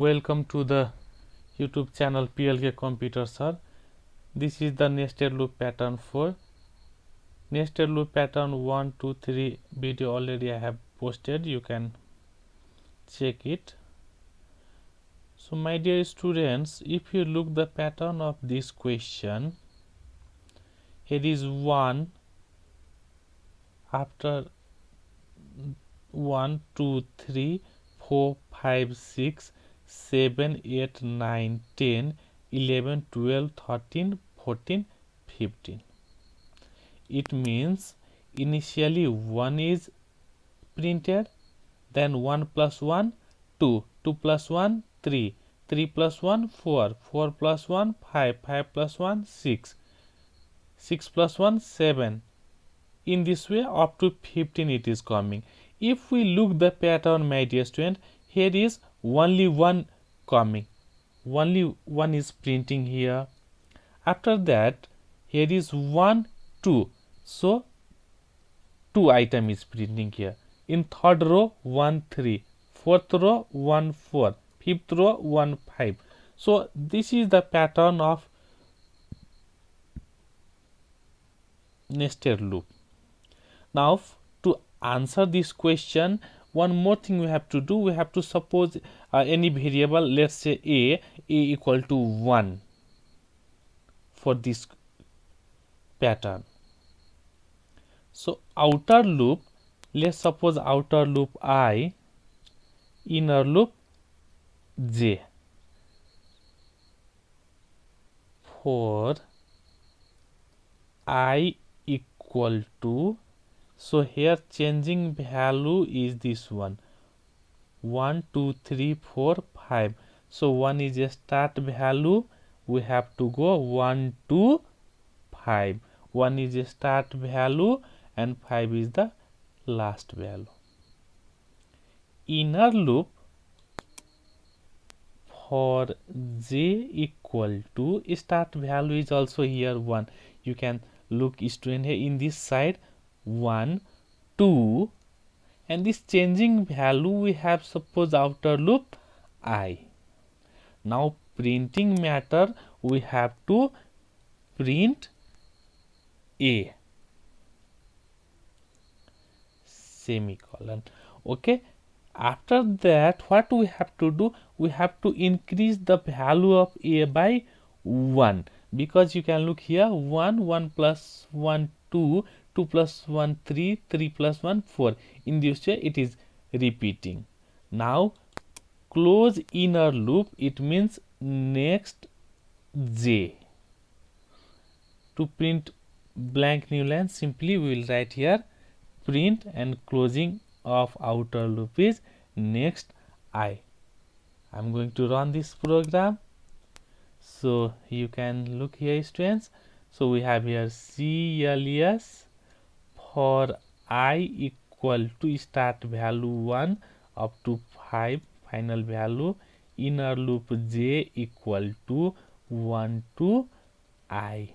Welcome to the YouTube channel PLK Computer Sir. This is the nested loop pattern for nested loop pattern 1, 2, 3 video already I have posted. You can check it. So my dear students, if you look the pattern of this question, here is 1 after 1, 2, 3, 4, 5, 6, 7, 8, 9, 10, 11, 12, 13, 14, 15. It means initially 1 is printed, then 1 plus 1, 2, 2 plus 1, 3, 3 plus 1, 4, 4 plus 1, 5, 5 plus 1, 6, 6 plus 1, 7. In this way up to 15 it is coming. If we look the pattern, my dear student, here is only 1 coming. Only 1 is printing here. After that, here is 1, 2. So 2 item is printing here. In third row 1, 3. Fourth row 1, 4. Fifth row 1, 5. So this is the pattern of nested loop. Now to answer this question, one more thing we have to do. We have to suppose any variable, let's say a equal to 1 for this pattern. So outer loop, let's suppose outer loop I, inner loop j. For I equal to, so here changing value is this one, 1, 2, 3, 4, 5. So 1 is a start value, we have to go 1, 2, 5. 1 is a start value and 5 is the last value. Inner loop for j equal to, start value is also here 1. You can look student here in this side 1, 2, and this changing value we have suppose outer loop I. Now printing matter, we have to print a semicolon. Okay, after that what we have to do, we have to increase the value of a by 1, because you can look here 1, 1 plus 1, 2, 2 plus 1, 3, 3 plus 1, 4. In this way it is repeating. Now close inner loop, it means next j. To print blank new line, simply we will write here print and closing of outer loop is next I. I'm going to run this program. So you can look here students. So we have here CLS for I equal to start value 1 up to 5 final value, inner loop j equal to 1 to I.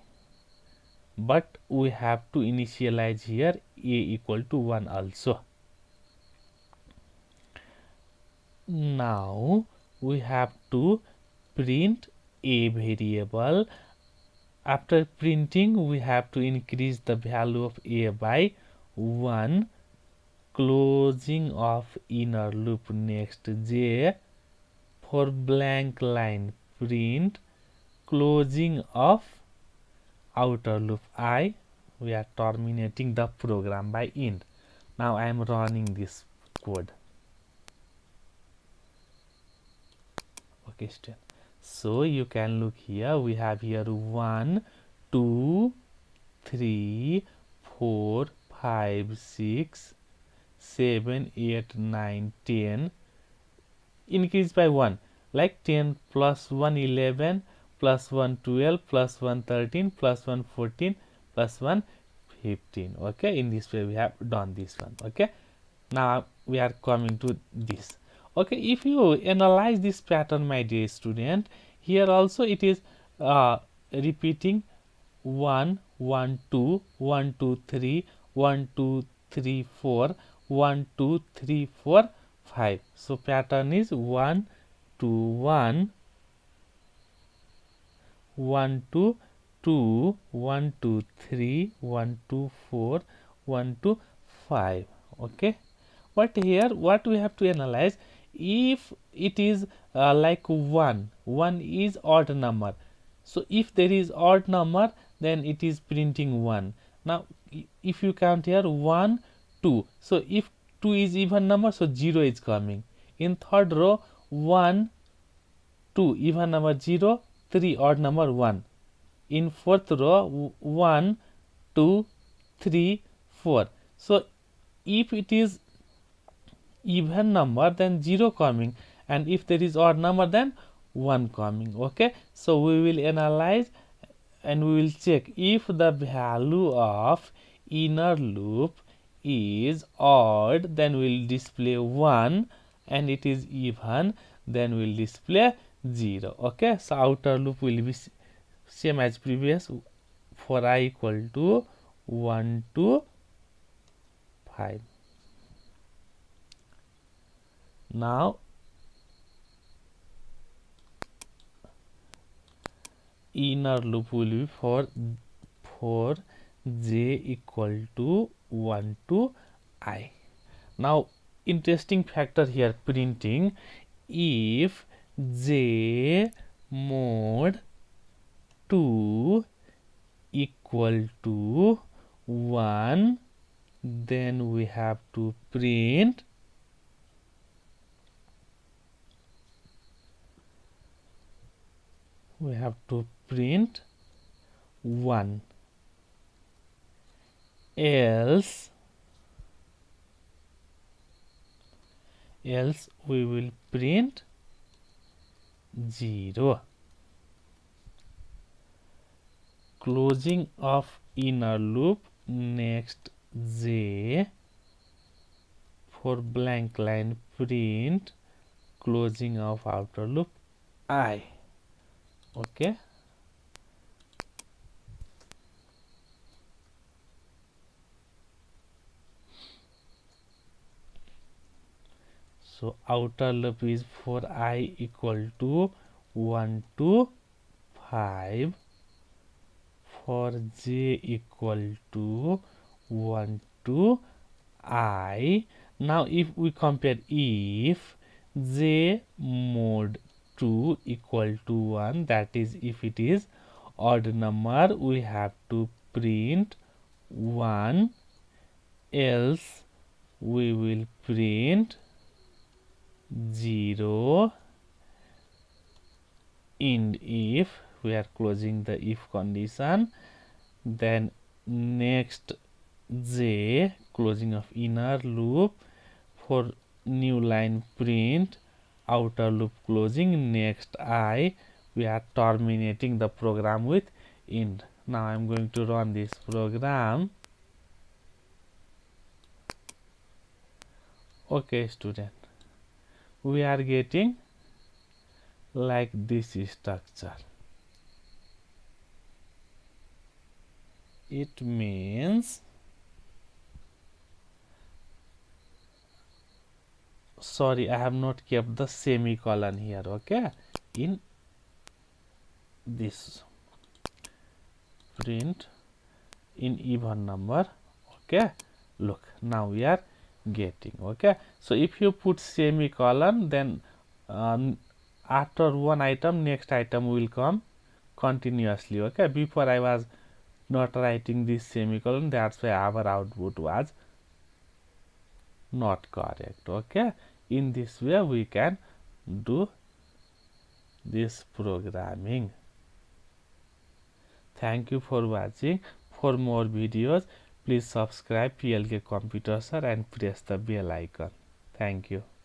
But we have to initialize here a equal to 1 also. Now we have to print a variable. After printing, we have to increase the value of a by 1, closing of inner loop next j. For blank line, print closing of outer loop I. We are terminating the program by end. Now I am running this code. Okay student, so you can look here, we have here 1, 2, 3, 4, 5, 6, 7, 8, 9, 10, increase by 1, like 10 plus 1 11, plus 1 12, plus 1 13, plus 1 14, plus 1 15. Okay, in this way we have done this one. Okay, now we are coming to this. Okay, if you analyze this pattern, my dear student, here also it is repeating 1, 1, 2, 1, 2, 3, 1, 2, 3, 4, 1, 2, 3, 4, 5. So pattern is 1, to 1, 1 to 2, 1 to 3, 1 to 4, 1 to 5. Okay, but here what we have to analyze, if it is like 1 is odd number, so if there is odd number then it is printing 1. Now if you count here 1 2, so if 2 is even number, so 0 is coming. In third row 1 2 even number 0, 3 odd number 1. In fourth row 1 2 3 4. So if it is even number then 0 coming, and if there is odd number then 1 coming. Okay, so we will analyze and we will check if the value of inner loop is odd, then we'll display 1, and it is even, then we'll display 0. Okay, so outer loop will be same as previous, for I equal to 1 to 5. Now inner loop will be for j equal to 1 to I. Now interesting factor here, printing if j mod 2 equal to 1, then we have to print we have to print 1, else we will print 0. Closing of inner loop, next j, for blank line print closing of outer loop I. Okay, so outer loop is for I equal to 1 to 5, for j equal to 1 to I. Now if we compare, if j mod 2 equal to 1, that is if it is odd number, we have to print 1, else we will print 0. And if we are closing the if condition, then next j, closing of inner loop, for new line print outer loop closing, next I, we are terminating the program with end. Now I'm going to run this program. Okay student, we are getting like this structure. It means, sorry, I have not kept the semicolon here. Okay, in this print in even number. Okay, look, now we are getting. Okay, so if you put semicolon, then after one item next item will come continuously. Okay, before I was not writing this semicolon, that's why our output was not correct. Okay, in this way we can do this programming. Thank you for watching. For more videos, please subscribe PLK Computer Sir and press the bell icon. Thank you.